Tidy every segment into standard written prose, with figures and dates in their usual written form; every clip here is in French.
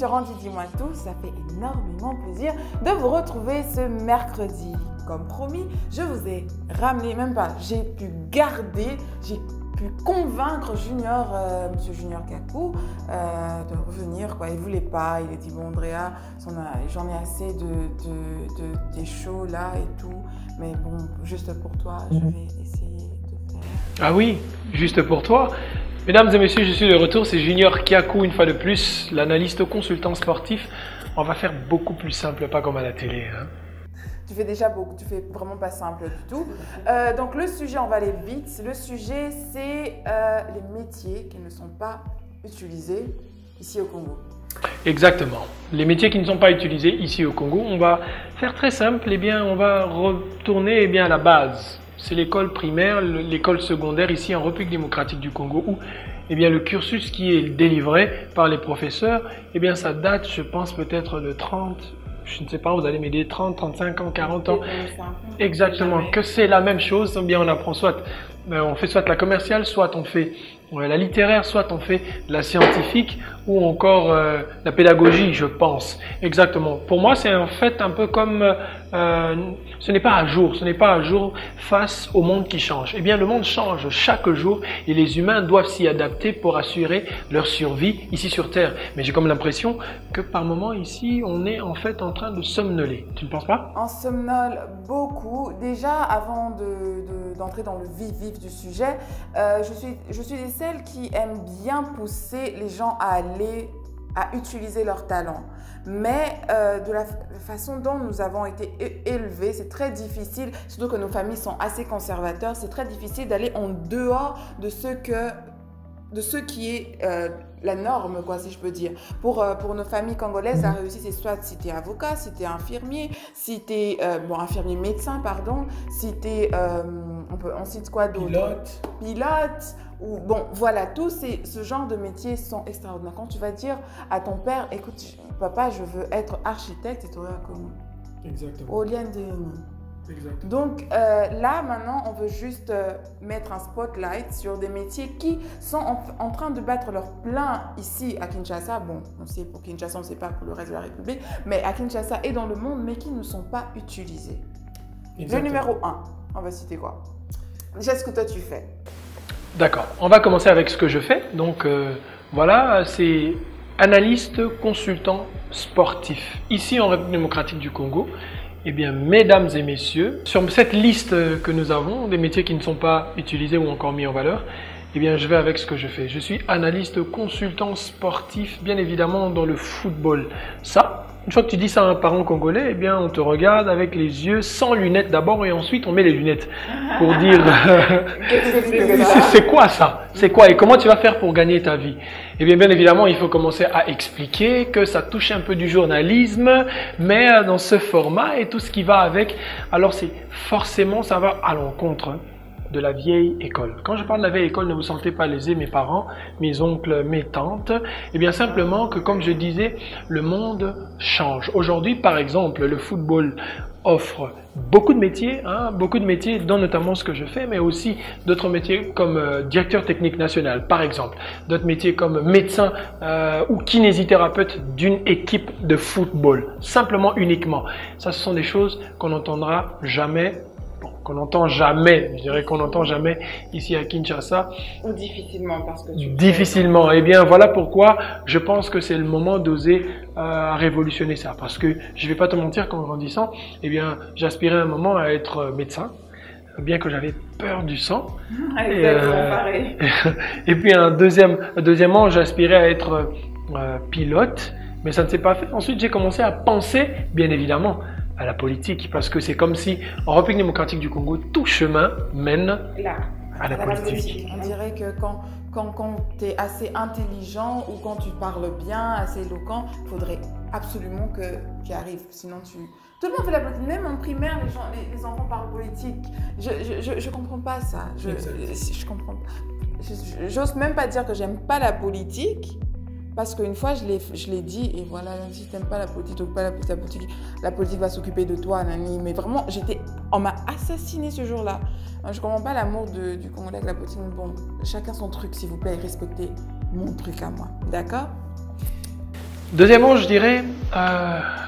sur Andy Dis-moi tout, ça fait énormément plaisir de vous retrouver ce mercredi. Comme promis, je vous ai ramené, même pas, j'ai pu convaincre Monsieur Junior Kaku de revenir. Quoi. Il ne voulait pas, il a dit bon Andrea, j'en ai assez de tes shows là et tout, mais bon, juste pour toi, je vais essayer de faire... Ah oui, juste pour toi. Mesdames et messieurs, je suis de retour, c'est Junior Kaku une fois de plus, l'analyste consultant sportif. On va faire beaucoup plus simple, pas comme à la télé. Hein. Tu fais déjà beaucoup, tu fais vraiment pas simple du tout. Donc le sujet, on va aller vite. Le sujet, c'est les métiers qui ne sont pas utilisés ici au Congo. Exactement. Les métiers qui ne sont pas utilisés ici au Congo, on va faire très simple. Eh bien, on va retourner à la base. C'est l'école primaire, l'école secondaire ici en République démocratique du Congo où eh bien, le cursus qui est délivré par les professeurs, eh bien, ça date, je pense, peut-être de 30, je ne sais pas, vous allez m'aider, 30, 35 ans, 40 ans. Exactement, que c'est la même chose. Eh bien, on apprend on fait soit la commerciale, soit on fait la littéraire, soit on fait la scientifique ou encore la pédagogie, je pense. Exactement. Pour moi, c'est en fait un peu comme ce n'est pas à jour face au monde qui change. Eh bien, le monde change chaque jour et les humains doivent s'y adapter pour assurer leur survie ici sur Terre. Mais j'ai comme l'impression que par moment ici, on est en fait en train de somnoler. Tu ne penses pas? On somnole beaucoup. Déjà, avant d'entrer dans le vif du sujet, je suis des celles qui aiment bien pousser les gens à utiliser leur talent. Mais de la façon dont nous avons été élevés, c'est très difficile, surtout que nos familles sont assez conservateurs, c'est très difficile d'aller en dehors de ce qui est la norme, quoi, si je peux dire. Pour nos familles congolaises, la réussite, c'est soit si tu es avocat, si tu es infirmier, si tu es infirmier médecin, pardon, si tu es, on cite quoi d'autre? Pilote. Ou, bon, voilà, tous ce genre de métiers sont extraordinaires. Quand tu vas dire à ton père, écoute, papa, je veux être architecte, et tu auras comme... Exactement. Exactement. Donc là, maintenant, on veut juste mettre un spotlight sur des métiers qui sont en train de battre leur plein ici à Kinshasa. Bon, on sait pour Kinshasa, on ne sait pas pour le reste de la République, mais à Kinshasa et dans le monde, mais qui ne sont pas utilisés. Exactement. Le numéro 1, on va citer quoi? Déjà, ce que toi, tu fais. D'accord, on va commencer avec ce que je fais. Donc voilà, c'est analyste consultant sportif. Ici en République démocratique du Congo, eh bien, mesdames et messieurs, sur cette liste que nous avons, des métiers qui ne sont pas utilisés ou encore mis en valeur, eh bien, je vais avec ce que je fais. Je suis analyste consultant sportif, bien évidemment, dans le football. Ça, une fois que tu dis ça à un parent congolais, eh bien, on te regarde avec les yeux sans lunettes d'abord et ensuite on met les lunettes pour dire c'est quoi ça? C'est quoi et comment tu vas faire pour gagner ta vie? Eh bien, bien évidemment, il faut commencer à expliquer que ça touche un peu du journalisme, mais dans ce format et tout ce qui va avec, alors c'est forcément, ça va à l'encontre de la vieille école. Quand je parle de la vieille école, ne vous sentez pas lésés, mes parents, mes oncles, mes tantes. Eh bien, simplement que, comme je disais, le monde change. Aujourd'hui, par exemple, le football offre beaucoup de métiers, dont notamment ce que je fais, mais aussi d'autres métiers comme directeur technique national, par exemple. D'autres métiers comme médecin ou kinésithérapeute d'une équipe de football. Simplement, uniquement. Ça, ce sont des choses qu'on n'entendra jamais. Qu'on n'entend jamais, je dirais qu'on n'entend jamais ici à Kinshasa. Ou difficilement parce que difficilement. Eh bien, voilà pourquoi je pense que c'est le moment d'oser révolutionner ça. Parce que je vais pas te mentir qu'en grandissant, eh bien, j'aspirais un moment à être médecin, bien que j'avais peur du sang. Pareil. Et puis deuxièmement, j'aspirais à être pilote, mais ça ne s'est pas fait. Ensuite, j'ai commencé à penser, bien évidemment, à la politique, parce que c'est comme si en République démocratique du Congo, tout chemin mène à la politique. On dirait que quand tu es assez intelligent ou quand tu parles bien, assez éloquent, il faudrait absolument que tu y arrives. Sinon, tout le monde fait la politique. Même en primaire, les enfants parlent politique. Je comprends pas ça. Je comprends pas. J'ose même pas dire que j'aime pas la politique. Parce qu'une fois, je l'ai dit, et voilà, si tu n'aimes pas la politique, la politique va s'occuper de toi, Nani. Mais vraiment, on m'a assassiné ce jour-là. Je ne comprends pas l'amour du Congolais avec la politique. Mais bon, chacun son truc, s'il vous plaît, respectez mon truc à moi. D'accord? Deuxièmement, je dirais,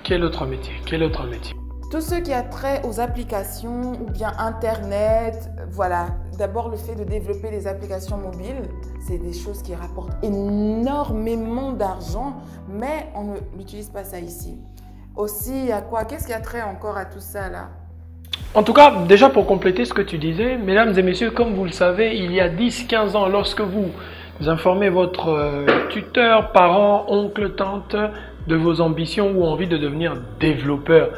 quel autre métier? Quel autre métier? Tout ce qui a trait aux applications ou bien Internet, voilà. D'abord, le fait de développer des applications mobiles, c'est des choses qui rapportent énormément d'argent, mais on n'utilise pas ça ici. Aussi, il y a quoi? Qu'est-ce qui a trait encore à tout ça là? En tout cas, déjà pour compléter ce que tu disais, mesdames et messieurs, comme vous le savez, il y a 10-15 ans, lorsque vous informez votre tuteur, parent, oncle, tante de vos ambitions ou envie de devenir développeur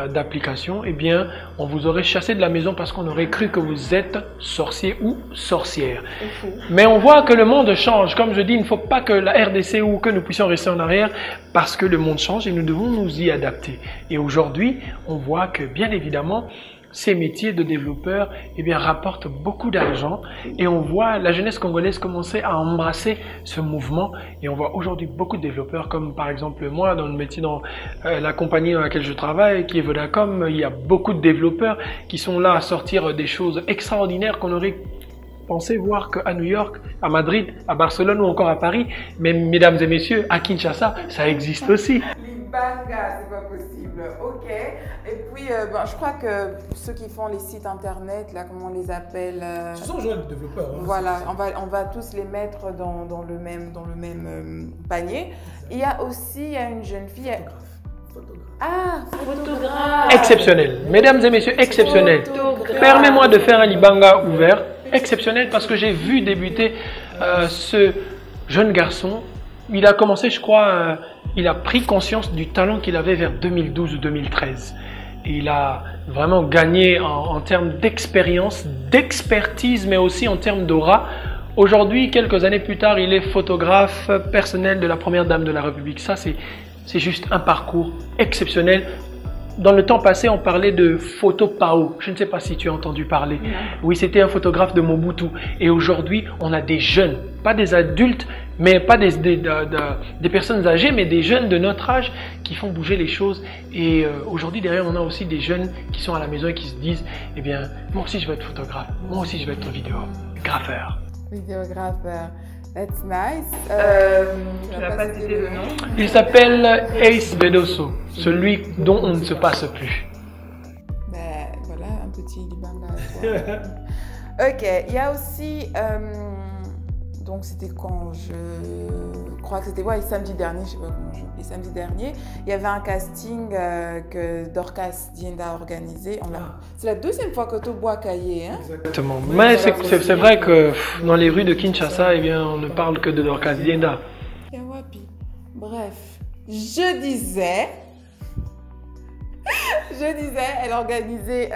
d'applications, eh bien, on vous aurait chassé de la maison parce qu'on aurait cru que vous êtes sorcier ou sorcière. Mais on voit que le monde change. Comme je dis, il ne faut pas que la RDC ou que nous puissions rester en arrière parce que le monde change et nous devons nous y adapter. Et aujourd'hui, on voit que bien évidemment, ces métiers de développeurs eh bien, rapportent beaucoup d'argent et on voit la jeunesse congolaise commencer à embrasser ce mouvement et on voit aujourd'hui beaucoup de développeurs comme par exemple moi dans le métier dans la compagnie dans laquelle je travaille qui est Vodacom, il y a beaucoup de développeurs qui sont là à sortir des choses extraordinaires qu'on aurait pensé voir qu'à New York, à Madrid, à Barcelone ou encore à Paris, mais mesdames et messieurs, à Kinshasa, ça existe aussi. Libanga, c'est pas possible. Ok. Et puis, je crois que ceux qui font les sites internet, là, comment on les appelle Ce sont jeunes développeurs. Hein, voilà, on va tous les mettre dans le même panier. Il y a aussi une jeune fille. Photographe. Ah, photographe. Exceptionnel. Mesdames et messieurs, exceptionnel. Permets-moi de faire un Libanga ouvert. Exceptionnel parce que j'ai vu débuter ce jeune garçon. Il a commencé, je crois, il a pris conscience du talent qu'il avait vers 2012 ou 2013. Et il a vraiment gagné en termes d'expérience, d'expertise, mais aussi en termes d'aura. Aujourd'hui, quelques années plus tard, il est photographe personnel de la première dame de la République. Ça, c'est juste un parcours exceptionnel. Dans le temps passé, on parlait de Photo Pao. Je ne sais pas si tu as entendu parler. Oui, c'était un photographe de Mobutu. Et aujourd'hui, on a des jeunes, pas des adultes, mais pas des personnes âgées, mais des jeunes de notre âge qui font bouger les choses. Et aujourd'hui, derrière, on a aussi des jeunes qui sont à la maison et qui se disent, eh bien, moi aussi, je vais être photographe. Moi aussi, je vais être vidéographeur. Vidéographeur. That's nice. Tu n'as pas cité le nom. Il s'appelle Ace Bedosso, celui dont on ne se passe plus. Ben voilà, un petit Libanga. Ok, il y a aussi, donc c'était quand je crois que c'était samedi dernier, je sais pas comment je dis, samedi dernier, il y avait un casting que Dorcas Dienda a organisé. C'est la deuxième fois que tu bois cahier, hein? Exactement. Mais c'est vrai que dans les rues de Kinshasa, eh bien, on ne parle que de Dorcas Dienda. Bref, je disais, elle organisait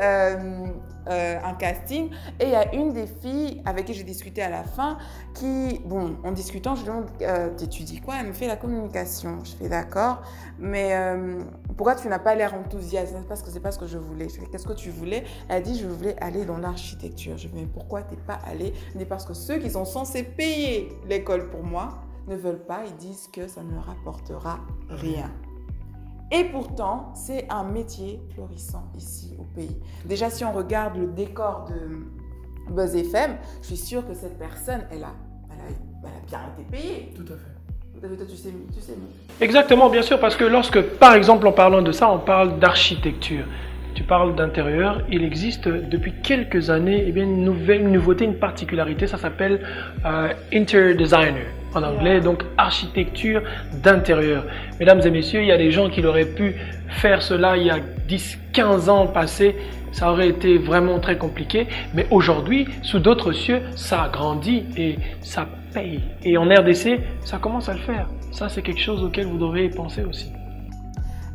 un casting et il y a une des filles avec qui j'ai discuté à la fin qui, bon, en discutant, je lui demande t'étudies quoi? Elle me fait la communication. Je fais d'accord, mais pourquoi tu n'as pas l'air enthousiaste? Parce que c'est pas ce que je voulais. Je fais qu'est-ce que tu voulais? Elle a dit je voulais aller dans l'architecture. Je fais mais pourquoi t'es pas allée? Elle dit parce que ceux qui sont censés payer l'école pour moi ne veulent pas, ils disent que ça ne rapportera rien. Et pourtant, c'est un métier florissant ici au pays. Déjà, si on regarde le décor de Buzz FM, je suis sûre que cette personne, elle a bien été payée. Tout à fait. Toi, tu sais mieux. Exactement, bien sûr, parce que lorsque, par exemple, en parlant de ça, on parle d'architecture. Tu parles d'intérieur, il existe depuis quelques années une nouveauté, une particularité, ça s'appelle Interior Designer en anglais, donc architecture d'intérieur. Mesdames et messieurs, il y a des gens qui auraient pu faire cela il y a 10-15 ans passés, ça aurait été vraiment très compliqué, mais aujourd'hui, sous d'autres cieux, ça a grandi et ça paye. Et en RDC, ça commence à le faire. Ça, c'est quelque chose auquel vous devriez penser aussi.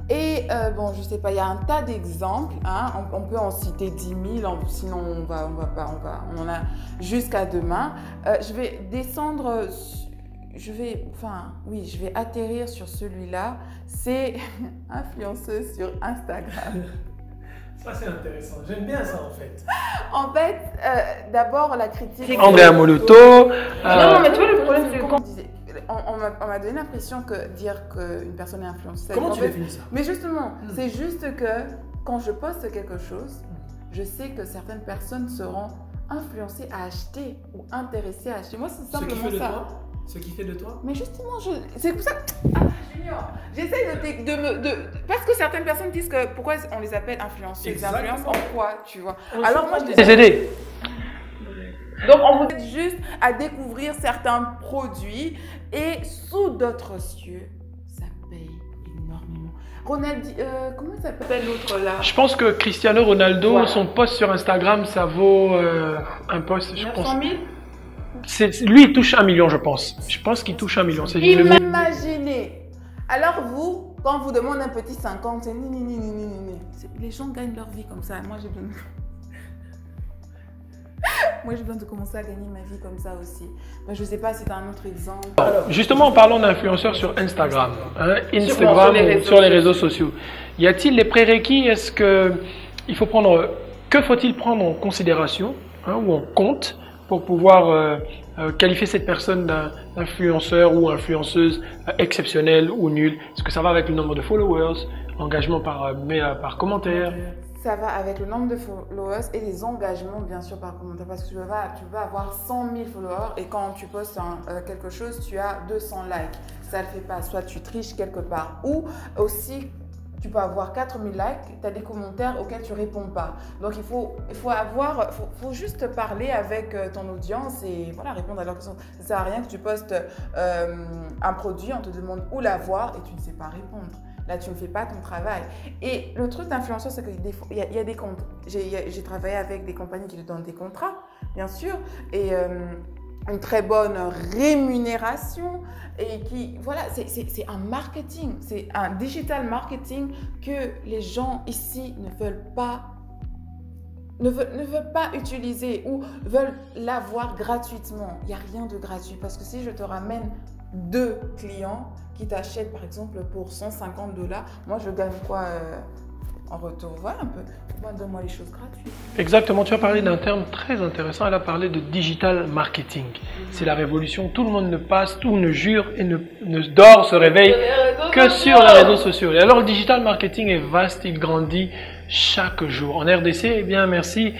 Et bon, je sais pas, il y a un tas d'exemples, hein, on peut en citer 10 000, sinon on en a jusqu'à demain. Je vais descendre, je vais atterrir sur celui-là, c'est influenceuse sur Instagram. Ça c'est intéressant, j'aime bien ça en fait. En fait, d'abord la critique... Andrea Moloto... Non, mais tu vois le problème c'est quand... On m'a donné l'impression que dire qu'une personne est influenceuse... Comment tu définis ça? Mais justement, c'est juste que quand je poste quelque chose, je sais que certaines personnes seront influencées à acheter ou intéressées à acheter. Moi, c'est simplement ça. Ce qui fait de toi? Mais justement, c'est pour ça que... Ah, Junior, j'essaie parce que certaines personnes disent que pourquoi on les appelle influenceuses. Ils influencent en quoi, tu vois? Alors moi, je Les aider. Donc, on vous aide juste à découvrir certains produits et sous d'autres cieux, ça paye énormément. Ronaldo, comment il s'appelle l'autre là? Je pense que Cristiano Ronaldo, Voilà. son post sur Instagram, ça vaut un post, je pense. 900 000? Lui, il touche 1 million, je pense. Je pense qu'il touche 1 million. C'est le mieux. Imaginez. Alors vous, quand on vous demande un petit 50, c'est les gens gagnent leur vie comme ça. Moi, j'ai besoin... Moi, j'ai besoin de commencer à gagner ma vie comme ça aussi. Moi, je ne sais pas si tu as un autre exemple. Justement, en parlant d'influenceurs sur Instagram, hein, Sur les sur les réseaux sociaux, y a-t-il les prérequis? Est-ce que que faut-il prendre en considération, hein, ou en compte pour pouvoir qualifier cette personne d'influenceur ou influenceuse exceptionnelle ou nulle? Est-ce que ça va avec le nombre de followers, engagement par commentaire? Ça va avec le nombre de followers et les engagements, bien sûr, par commentaire. Parce que tu vas avoir 100 000 followers et quand tu postes quelque chose, tu as 200 likes. Ça ne le fait pas. Soit tu triches quelque part. Ou aussi, tu peux avoir 4000 likes, tu as des commentaires auxquels tu ne réponds pas. Donc, il faut juste parler avec ton audience et voilà, répondre à leurs questions. Ça ne sert à rien que tu postes un produit, on te demande où l'avoir et tu ne sais pas répondre. Là, tu ne fais pas ton travail. Et le truc d'influenceur, c'est qu'il y a des comptes. J'ai travaillé avec des compagnies qui te donnent des contrats, bien sûr, et une très bonne rémunération. Et qui, voilà, c'est un marketing, c'est un digital marketing que les gens ici ne veulent pas utiliser ou veulent l'avoir gratuitement. Il n'y a rien de gratuit parce que si je te ramène 2 clients qui t'achètent par exemple pour 150 $, moi je gagne quoi en retour? Voilà un peu. Moi, donne-moi les choses gratuites. Exactement, tu as parlé d'un terme très intéressant, elle a parlé de digital marketing. C'est la révolution, tout le monde ne passe, tout ne jure et ne dort, se réveille que sur les réseaux sociaux. Et alors le digital marketing est vaste, il grandit chaque jour. En RDC, eh bien merci,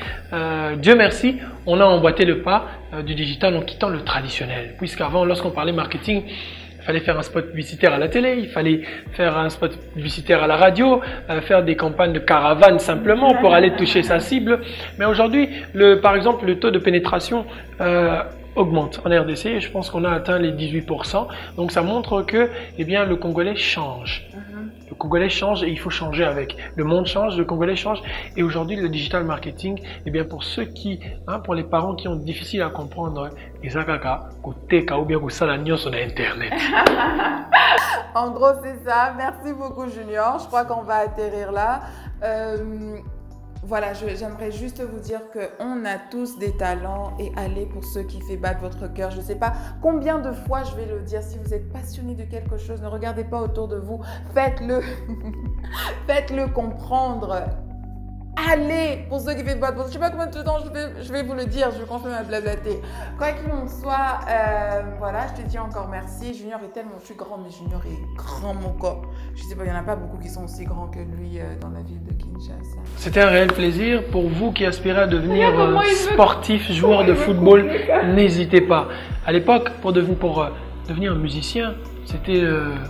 Dieu merci, on a emboîté le pas du digital en quittant le traditionnel. Puisqu'avant, lorsqu'on parlait marketing, il fallait faire un spot publicitaire à la télé, il fallait faire un spot publicitaire à la radio, faire des campagnes de caravane simplement pour aller toucher sa cible. Mais aujourd'hui, par exemple, le taux de pénétration augmente en RDC et je pense qu'on a atteint les 18%. Donc ça montre que eh bien, le Congolais change. Le Congolais change et il faut changer avec. Le monde change, le Congolais change. Et aujourd'hui, le digital marketing, eh bien, pour ceux pour les parents qui ont difficile à comprendre, les akaka, ou teka, ou bien ou salagnon sur Internet. En gros, c'est ça. Merci beaucoup, Junior. Je crois qu'on va atterrir là. Voilà, j'aimerais juste vous dire qu'on a tous des talents et allez pour ceux qui fait battre votre cœur. Je ne sais pas combien de fois je vais le dire. Si vous êtes passionné de quelque chose, ne regardez pas autour de vous. Faites-le. Faites-le comprendre. Allez pour ceux qui fait battre votre cœur. Je ne sais pas combien de temps je vais vous le dire. Je vais continuer à blablater. Quoi qu'il en soit, voilà, je te dis encore merci. Junior est tellement... Je suis grand, mais Junior est grand, mon corps. Je ne sais pas, il n'y en a pas beaucoup qui sont aussi grands que lui dans la ville de Kinshasa. C'était un réel plaisir. Pour vous qui aspirez à devenir sportif, joueur de football, n'hésitez pas. À l'époque, pour devenir un musicien, c'était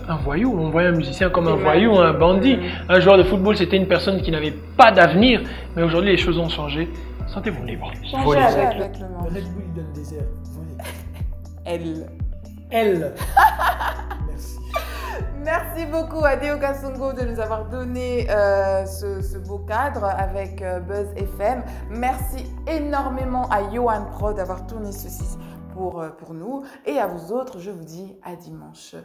un voyou. On voyait un musicien comme un voyou, un bandit. Un joueur de football, c'était une personne qui n'avait pas d'avenir. Mais aujourd'hui, les choses ont changé. Sentez-vous libre. Changez avec le monde. Red Bull donne des airs. Volez. Elle. Merci. Merci beaucoup à Deo Kasongo de nous avoir donné ce beau cadre avec Buzz FM. Merci énormément à Johan Pro d'avoir tourné ceci pour nous. Et à vous autres, je vous dis à dimanche.